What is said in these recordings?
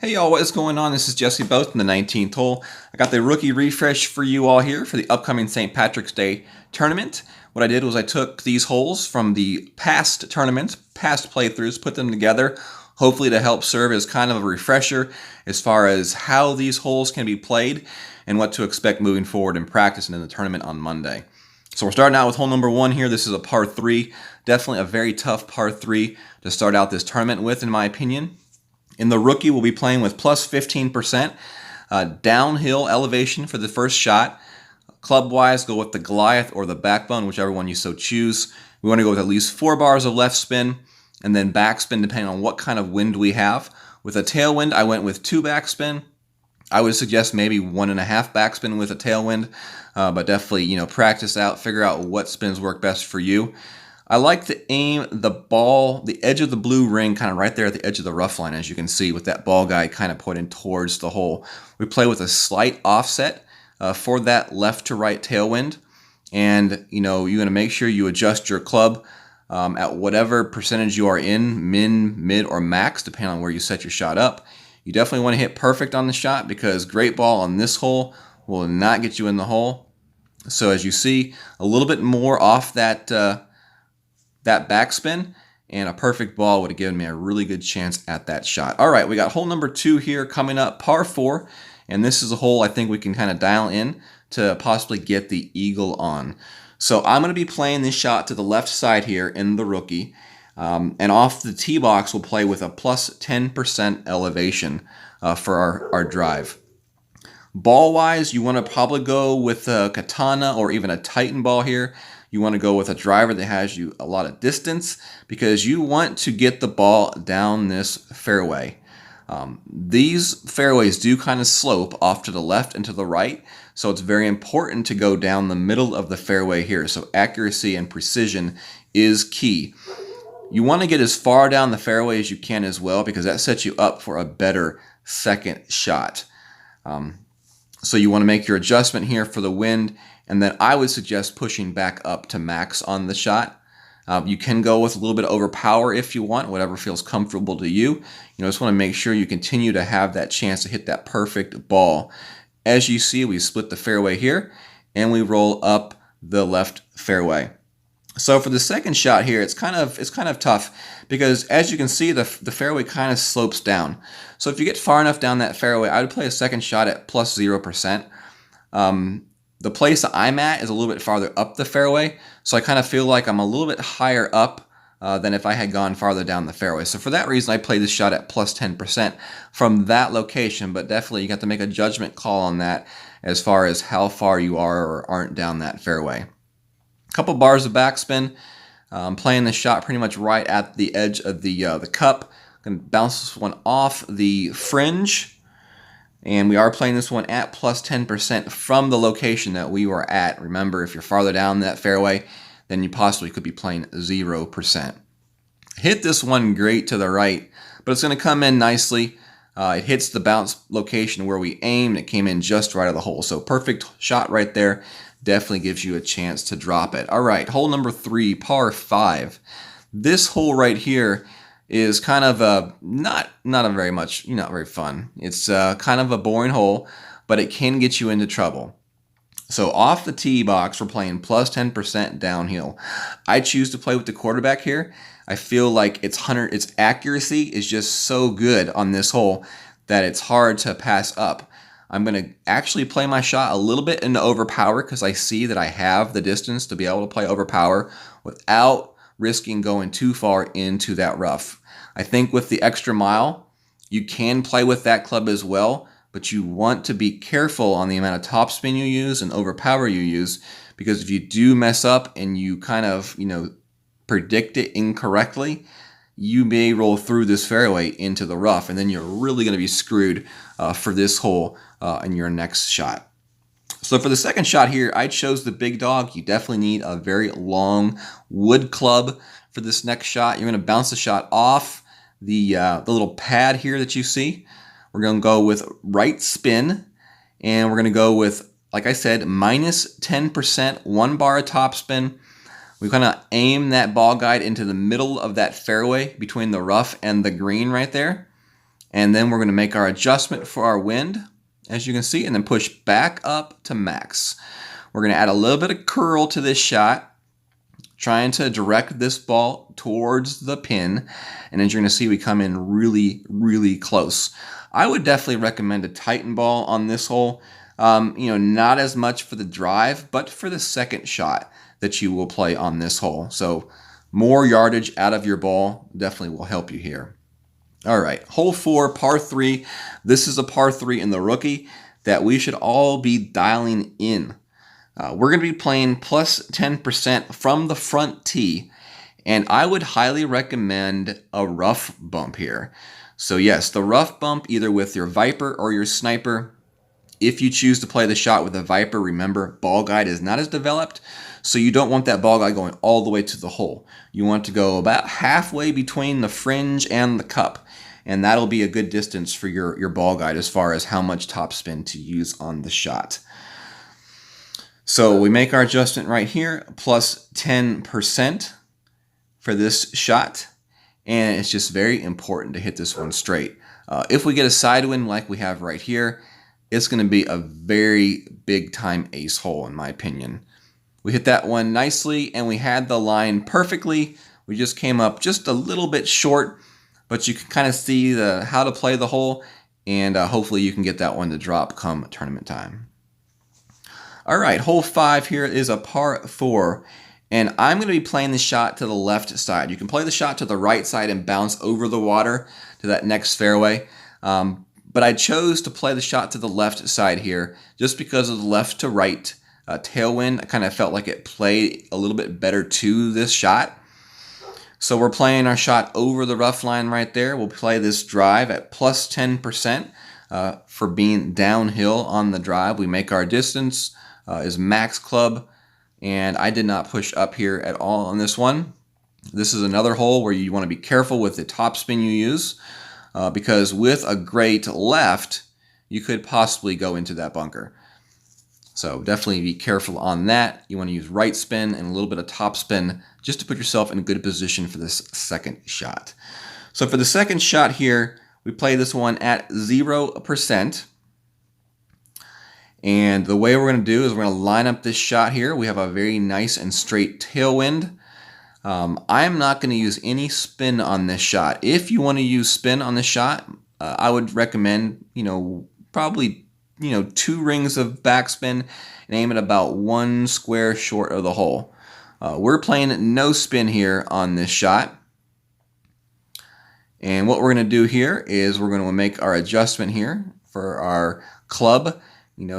Hey y'all, what is going on? This is Jesse Both in the 19th hole. I got the rookie refresh for you all here for the upcoming St. Patrick's Day tournament. What I did was I took these holes from the past tournaments, past playthroughs, put them together, hopefully to help serve as kind of a refresher as far as how these holes can be played and what to expect moving forward in practice and in the tournament on Monday. So we're starting out with hole number 1 here. This is a par 3. Definitely a very tough par 3 to start out this tournament with, in my opinion. In the rookie, we'll be playing with plus 15%, downhill elevation for the first shot. Club-wise, go with the Goliath or the backbone, whichever one you so choose. We want to go with at least 4 bars of left spin and then backspin depending on what kind of wind we have. With a tailwind, I went with 2 backspin. I would suggest maybe 1.5 backspin with a tailwind, but definitely, practice out, figure out what spins work best for you. I like to aim the ball, the edge of the blue ring, kind of right there at the edge of the rough line, as you can see, with that ball guide kind of pointing towards the hole. We play with a slight offset for that left to right tailwind, and you're going to make sure you adjust your club at whatever percentage you are in, min, mid, or max, depending on where you set your shot up. You definitely want to hit perfect on the shot because great ball on this hole will not get you in the hole. So as you see, a little bit more off that backspin, and a perfect ball would have given me a really good chance at that shot. All right, we got hole number 2 here coming up, par 4, and this is a hole I think we can kind of dial in to possibly get the eagle on. So I'm going to be playing this shot to the left side here in the rookie, and off the tee box we'll play with a plus 10% elevation for our drive. Ball-wise, you want to probably go with a katana or even a Titan ball here. You want to go with a driver that has you a lot of distance because you want to get the ball down this fairway. These fairways do kind of slope off to the left and to the right, so it's very important to go down the middle of the fairway here. So accuracy and precision is key. You want to get as far down the fairway as you can as well because that sets you up for a better second shot. So you want to make your adjustment here for the wind, and then I would suggest pushing back up to max on the shot. You can go with a little bit of overpower if you want, whatever feels comfortable to you. Just want to make sure you continue to have that chance to hit that perfect ball. As you see, we split the fairway here, and we roll up the left fairway. So for the second shot here, it's kind of tough because as you can see, the fairway kind of slopes down. So if you get far enough down that fairway, I would play a second shot at plus 0%. The place that I'm at is a little bit farther up the fairway, so I kind of feel like I'm a little bit higher up than if I had gone farther down the fairway. So for that reason, I play this shot at plus 10% from that location, but definitely you got to make a judgment call on that as far as how far you are or aren't down that fairway. Couple bars of backspin. Playing this shot pretty much right at the edge of the cup. Going to bounce this one off the fringe, and we are playing this one at plus 10% from the location that we were at. Remember, if you're farther down that fairway, then you possibly could be playing 0%. Hit this one great to the right, but it's going to come in nicely. It hits the bounce location where we aimed. It came in just right of the hole, so perfect shot right there. Definitely gives you a chance to drop it. All right, hole number 3, par 5. This hole right here is kind of not very fun. It's kind of a boring hole, but it can get you into trouble. So off the tee box, we're playing plus 10% downhill. I choose to play with the quarterback here. I feel like its accuracy is just so good on this hole that it's hard to pass up. I'm going to actually play my shot a little bit into overpower because I see that I have the distance to be able to play overpower without risking going too far into that rough. I think with the extra mile, you can play with that club as well, but you want to be careful on the amount of topspin you use and overpower you use, because if you do mess up and you kind of, predict it incorrectly, you may roll through this fairway into the rough, and then you're really going to be screwed for this hole in your next shot. So for the second shot here, I chose the big dog. You definitely need a very long wood club for this next shot. You're going to bounce the shot off the little pad here that you see. We're going to go with right spin, and we're going to go with, like I said, minus 10%, 1 bar of topspin. We kind of aim that ball guide into the middle of that fairway between the rough and the green right there. And then we're going to make our adjustment for our wind, as you can see, and then push back up to max. We're going to add a little bit of curl to this shot, trying to direct this ball towards the pin. And as you're going to see, we come in really, really close. I would definitely recommend a Titan ball on this hole. Not as much for the drive, but for the second shot that you will play on this hole. So more yardage out of your ball definitely will help you here. All right, hole 4, par 3. This is a par 3 in the rookie that we should all be dialing in. We're going to be playing plus 10% from the front tee, and I would highly recommend a rough bump here. So yes, the rough bump either with your Viper or your Sniper. If you choose to play the shot with a Viper, remember, ball guide is not as developed, so you don't want that ball guide going all the way to the hole. You want to go about halfway between the fringe and the cup, and that'll be a good distance for your ball guide as far as how much topspin to use on the shot. So we make our adjustment right here, plus 10% for this shot, and it's just very important to hit this one straight. If we get a side wind like we have right here, it's going to be a very big time ace hole in my opinion. We hit that one nicely and we had the line perfectly. We just came up just a little bit short, but you can kind of see how to play the hole, and hopefully you can get that one to drop come tournament time. All right, hole 5 here is a par 4, and I'm going to be playing the shot to the left side. You can play the shot to the right side and bounce over the water to that next fairway. But I chose to play the shot to the left side here just because of the left to right tailwind. I kind of felt like it played a little bit better to this shot. So we're playing our shot over the rough line right there. We'll play this drive at plus 10% for being downhill on the drive. We make our distance is max club, and I did not push up here at all on this one. This is another hole where you want to be careful with the topspin you use. Because with a great left, you could possibly go into that bunker. So definitely be careful on that. You want to use right spin and a little bit of top spin just to put yourself in a good position for this second shot. So for the second shot here, we play this one at 0%. And the way we're going to do is we're going to line up this shot here. We have a very nice and straight tailwind. I'm not going to use any spin on this shot. If you want to use spin on this shot, I would recommend, probably, 2 rings of backspin and aim it about 1 square short of the hole. We're playing no spin here on this shot. And what we're going to do here is we're going to make our adjustment here for our club.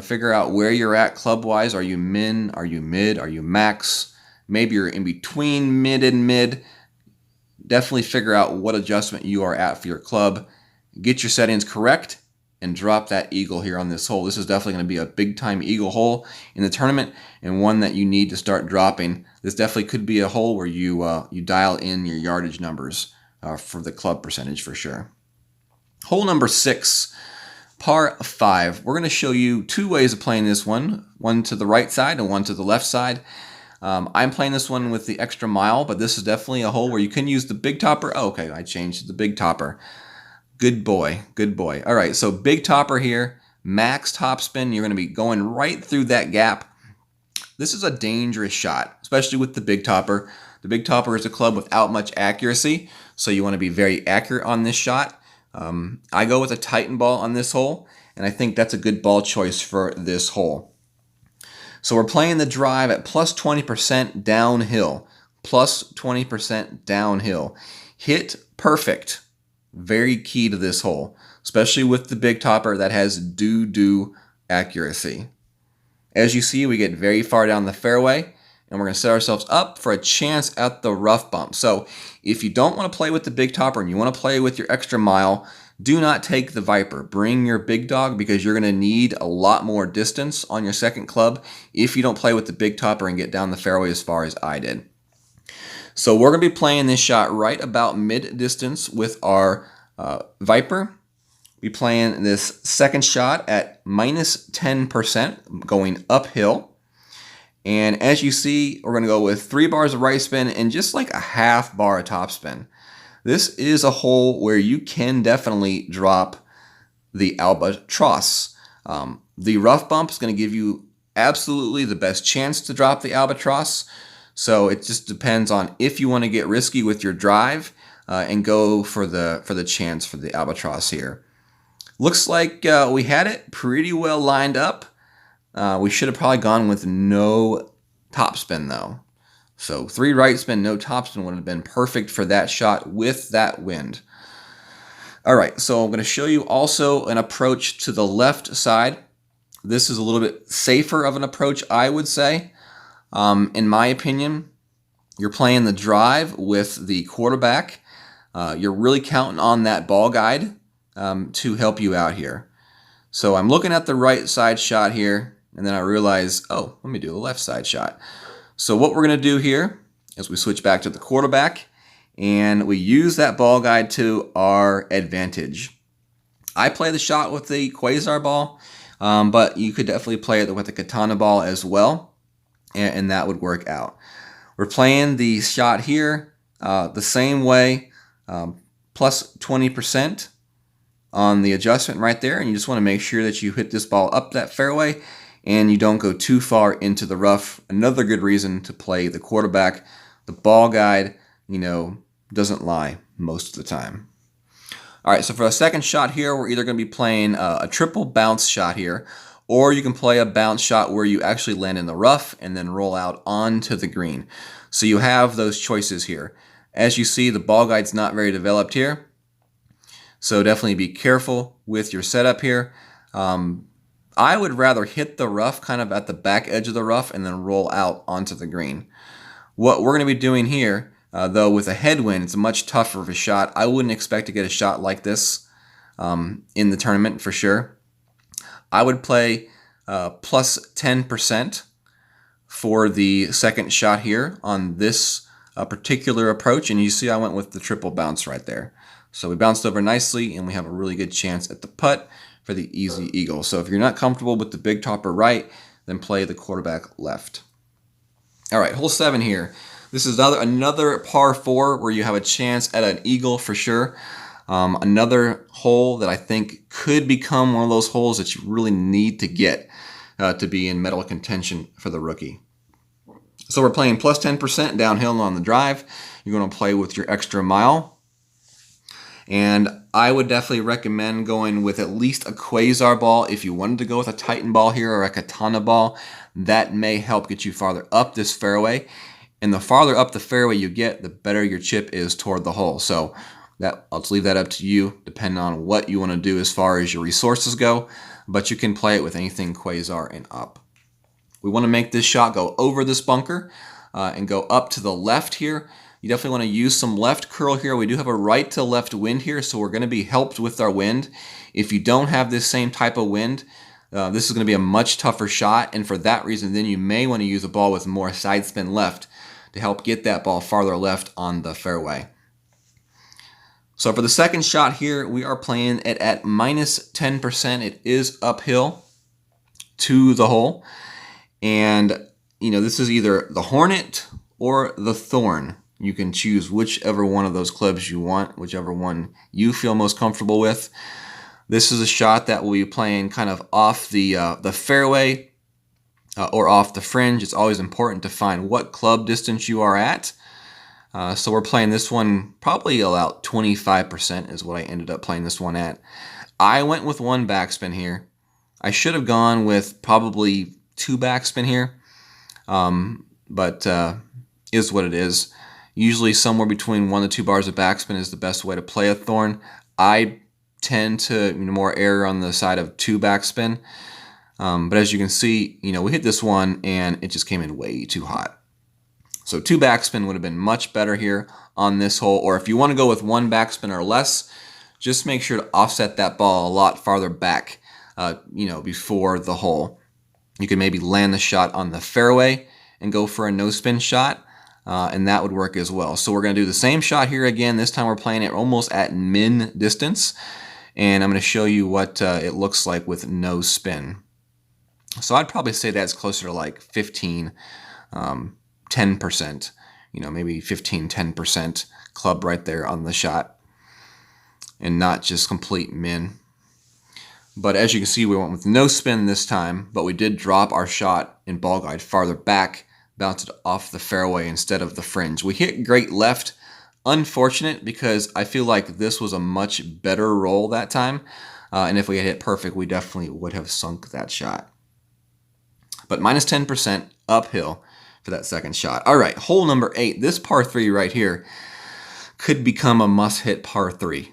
Figure out where you're at club-wise. Are you min? Are you mid? Are you max? Maybe you're in between mid and mid. Definitely figure out what adjustment you are at for your club. Get your settings correct and drop that eagle here on this hole. This is definitely going to be a big time eagle hole in the tournament, and one that you need to start dropping. This definitely could be a hole where you dial in your yardage numbers for the club percentage for sure. Hole number 6, par 5. We're going to show you 2 ways of playing this one to the right side and one to the left side. I'm playing this one with the extra mile, but this is definitely a hole where you can use the big topper. Oh, okay, I changed to the big topper. Good boy, good boy. All right, so big topper here, max topspin. You're going to be going right through that gap. This is a dangerous shot, especially with the big topper. The big topper is a club without much accuracy, so you want to be very accurate on this shot. I go with a Titan ball on this hole, and I think that's a good ball choice for this hole. So we're playing the drive at plus 20% downhill. Plus 20% downhill. Hit perfect. Very key to this hole, especially with the big topper that has do accuracy. As you see, we get very far down the fairway, and we're going to set ourselves up for a chance at the rough bump. So if you don't want to play with the big topper and you want to play with your extra mile, do not take the Viper. Bring your big dog, because you're going to need a lot more distance on your second club if you don't play with the big topper and get down the fairway as far as I did. So we're going to be playing this shot right about mid-distance with our Viper. We're playing this second shot at minus 10% going uphill. And as you see, we're going to go with 3 bars of right spin and just like a half bar of top spin. This is a hole where you can definitely drop the albatross. The rough bump is going to give you absolutely the best chance to drop the albatross. So it just depends on if you want to get risky with your drive and go for the chance for the albatross here. Looks like we had it pretty well lined up. We should have probably gone with no topspin though. So 3 right spin, no topspin would have been perfect for that shot with that wind. All right, so I'm going to show you also an approach to the left side. This is a little bit safer of an approach, I would say. In my opinion, you're playing the drive with the quarterback. You're really counting on that ball guide to help you out here. So I'm looking at the right side shot here, and then I realize, oh, let me do the left side shot. So what we're going to do here is we switch back to the quarterback, and we use that ball guide to our advantage. I play the shot with the quasar ball, but you could definitely play it with the katana ball as well, and that would work out. We're playing the shot here the same way, plus 20% on the adjustment right there, and you just want to make sure that you hit this ball up that fairway and you don't go too far into the rough. Another good reason to play the quarterback. The ball guide, doesn't lie most of the time. All right, so for the second shot here, we're either going to be playing a triple bounce shot here, or you can play a bounce shot where you actually land in the rough and then roll out onto the green. So you have those choices here. As you see, the ball guide's not very developed here, so definitely be careful with your setup here. I would rather hit the rough kind of at the back edge of the rough and then roll out onto the green. What we're going to be doing here, though, with a headwind, it's much tougher of a shot. I wouldn't expect to get a shot like this in the tournament for sure. I would play plus 10% for the second shot here on this particular approach, and you see I went with the triple bounce right there. So we bounced over nicely, and we have a really good chance at the putt for the easy eagle. So if you're not comfortable with the big topper right, then play the quarterback left. All right, hole 7 here. This is another par 4 where you have a chance at an eagle for sure. Another hole that I think could become one of those holes that you really need to get to be in medal contention for the rookie. So we're playing plus 10% downhill on the drive. You're going to play with your extra mile. And I would definitely recommend going with at least a quasar ball. If you wanted to go with a Titan ball here or a katana ball, that may help get you farther up this fairway. And the farther up the fairway you get, the better your chip is toward the hole. So I'll just leave that up to you, depending on what you want to do as far as your resources go. But you can play it with anything quasar and up. We want to make this shot go over this bunker and go up to the left here. You definitely want to use some left curl here. We do have a right to left wind here, so we're going to be helped with our wind. If you don't have this same type of wind, this is going to be a much tougher shot, and for that reason, then you may want to use a ball with more side spin left to help get that ball farther left on the fairway. So for the second shot here, we are playing it at minus 10%. It is uphill to the hole, and this is either the Hornet or the Thorn. You can choose whichever one of those clubs you want, whichever one you feel most comfortable with. This is a shot that we'll be playing kind of off the fairway or off the fringe. It's always important to find what club distance you are at. So we're playing this one probably about 25% is what I ended up playing this one at. I went with 1 backspin here. I should have gone with probably 2 backspin here, but is what it is. Usually somewhere between 1 to 2 bars of backspin is the best way to play a Thorn. I tend to more err on the side of 2 backspin. But as you can see, we hit this one and it just came in way too hot. So 2 backspin would have been much better here on this hole. Or if you want to go with 1 backspin or less, just make sure to offset that ball a lot farther back, before the hole. You can maybe land the shot on the fairway and go for a no-spin shot. And that would work as well. So we're going to do the same shot here again. This time we're playing it almost at min distance. And I'm going to show you what it looks like with no spin. So I'd probably say that's closer to like 15, 10%. maybe 15, 10% club right there on the shot, and not just complete min. But as you can see, we went with no spin this time, but we did drop our shot in ball guide farther back, bounced it off the fairway instead of the fringe. We hit great left. Unfortunate, because I feel like this was a much better roll that time. And if we had hit perfect, we definitely would have sunk that shot. But minus 10% uphill for that second shot. All right, hole number 8. This par 3 right here could become a must-hit par 3.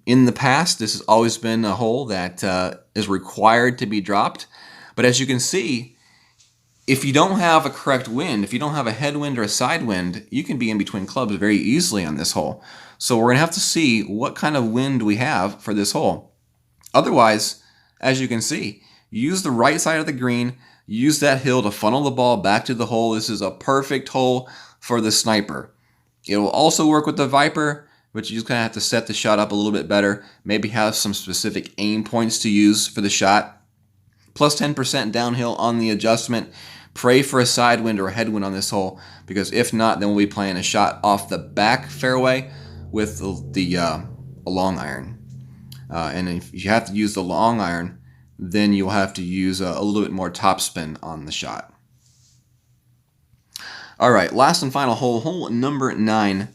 In the past, this has always been a hole that is required to be dropped. But as you can see, if you don't have a correct wind, if you don't have a headwind or a side wind, you can be in between clubs very easily on this hole. So we're going to have to see what kind of wind we have for this hole. Otherwise, as you can see, use the right side of the green, use that hill to funnel the ball back to the hole. This is a perfect hole for the sniper. It will also work with the Viper, but you just kind of have to set the shot up a little bit better. Maybe have some specific aim points to use for the shot. Plus 10% downhill on the adjustment. Pray for a side wind or a headwind on this hole, because if not, then we'll be playing a shot off the back fairway with a long iron. And if you have to use the long iron, then you'll have to use a little bit more topspin on the shot. All right, last and final hole, hole number 9.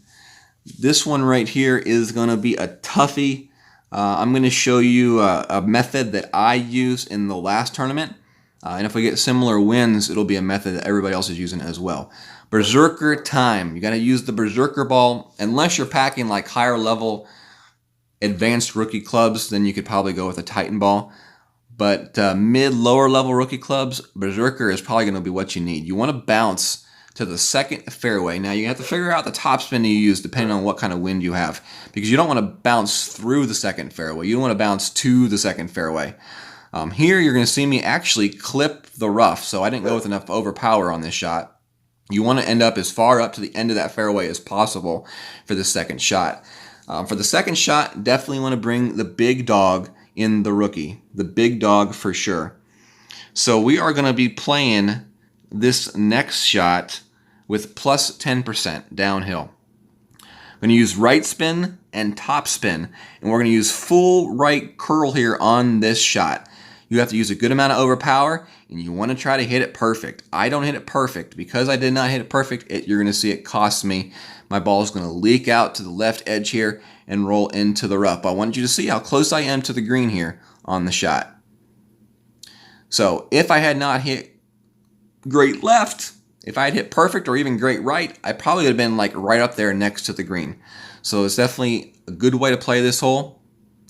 This one right here is going to be a toughie. I'm going to show you a method that I use in the last tournament. And if we get similar wins, it'll be a method that everybody else is using as well. Berserker time. You got to use the Berserker ball. Unless you're packing like higher level advanced rookie clubs, then you could probably go with a Titan ball. But mid-lower level rookie clubs, Berserker is probably going to be what you need. You want to bounce to the second fairway. Now you have to figure out the topspin you use depending on what kind of wind you have, because you don't want to bounce through the second fairway. You don't want to bounce to the second fairway. Here you're going to see me actually clip the rough, so I didn't go with enough overpower on this shot. You want to end up as far up to the end of that fairway as possible for the second shot. For the second shot, definitely want to bring the big dog in the rookie. The big dog for sure. So we are going to be playing this next shot with plus 10% downhill. I'm going to use right spin and top spin, and we're going to use full right curl here on this shot. You have to use a good amount of overpower, and you want to try to hit it perfect. I don't hit it perfect. Because I did not hit it perfect, you're going to see it cost me. My ball is going to leak out to the left edge here and roll into the rough. I want you to see how close I am to the green here on the shot. So if I had not hit great left, if I had hit perfect or even great right, I probably would have been like right up there next to the green. So it's definitely a good way to play this hole.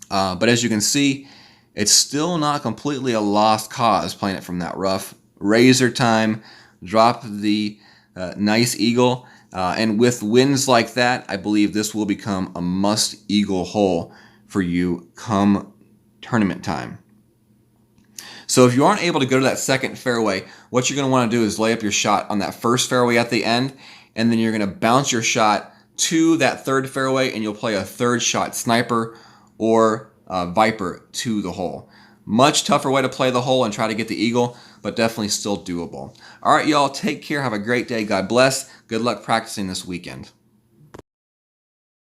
But as you can see, it's still not completely a lost cause playing it from that rough. Razor time, drop the nice eagle. And with wins like that, I believe this will become a must eagle hole for you come tournament time. So if you aren't able to go to that second fairway, what you're going to want to do is lay up your shot on that first fairway at the end, and then you're going to bounce your shot to that third fairway, and you'll play a third shot sniper or Viper to the hole. Much tougher way to play the hole and try to get the eagle, but definitely still doable. All right, y'all, take care. Have a great day. God bless. Good luck practicing this weekend.